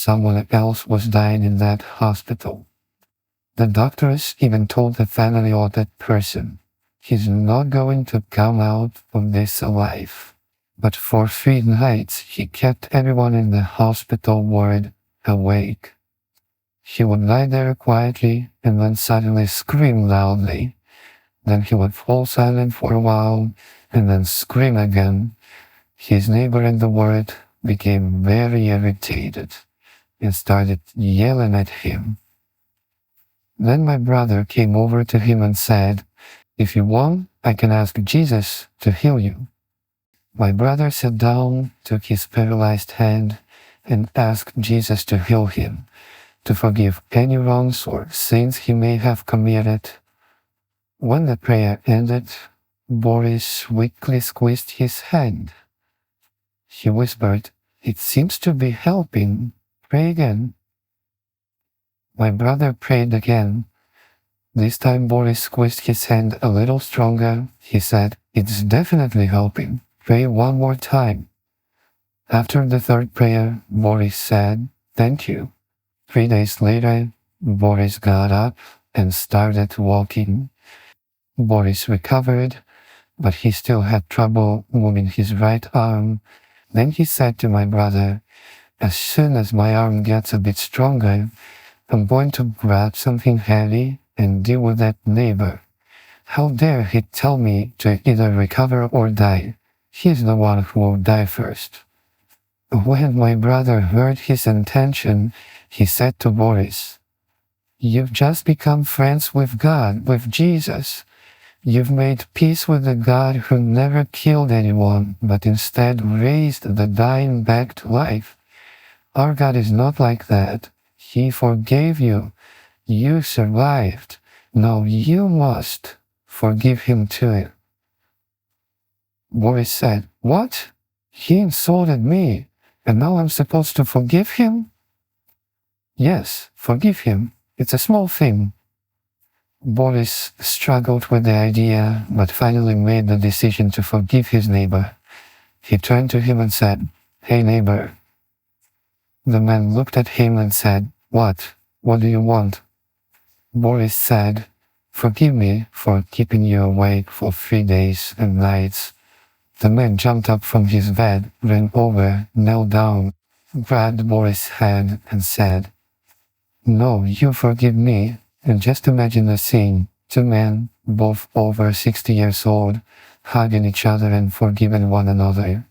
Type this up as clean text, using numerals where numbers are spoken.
someone else was dying in that hospital. The doctors even told the family of that person, he's not going to come out of this alive. But for 3 nights he kept everyone in the hospital ward awake. He would lie there quietly and then suddenly scream loudly. Then he would fall silent for a while and then scream again. His neighbor in the ward became very irritated and started yelling at him. Then my brother came over to him and said, "If you want, I can ask Jesus to heal you." My brother sat down, took his paralyzed hand, and asked Jesus to heal him, to forgive any wrongs or sins he may have committed. When the prayer ended, Boris weakly squeezed his hand. He whispered, "It seems to be helping. Pray again." My brother prayed again. This time Boris squeezed his hand a little stronger. He said, "It's definitely helping. Pray one more time." After the third prayer, Boris said, "Thank you." 3 days later, Boris got up and started walking. Boris recovered, but he still had trouble moving his right arm. Then he said to my brother, "As soon as my arm gets a bit stronger, I'm going to grab something heavy and deal with that neighbor. How dare he tell me to either recover or die? He's the one who will die first." When my brother heard his intention, he said to Boris, "You've just become friends with God, with Jesus. You've made peace with the God who never killed anyone, but instead raised the dying back to life. Our God is not like that. He forgave you. You survived. Now you must forgive him too." Boris said, "What? He insulted me, and now I'm supposed to forgive him?" "Yes, forgive him. It's a small thing." Boris struggled with the idea, but finally made the decision to forgive his neighbor. He turned to him and said, "Hey neighbor." The man looked at him and said, "What? What do you want?" Boris said, "Forgive me for keeping you awake for 3 days and nights." The man jumped up from his bed, ran over, knelt down, grabbed Boris' hand and said, "No, you forgive me." And just imagine the scene, 2 men, both over 60 years old, hugging each other and forgiving one another.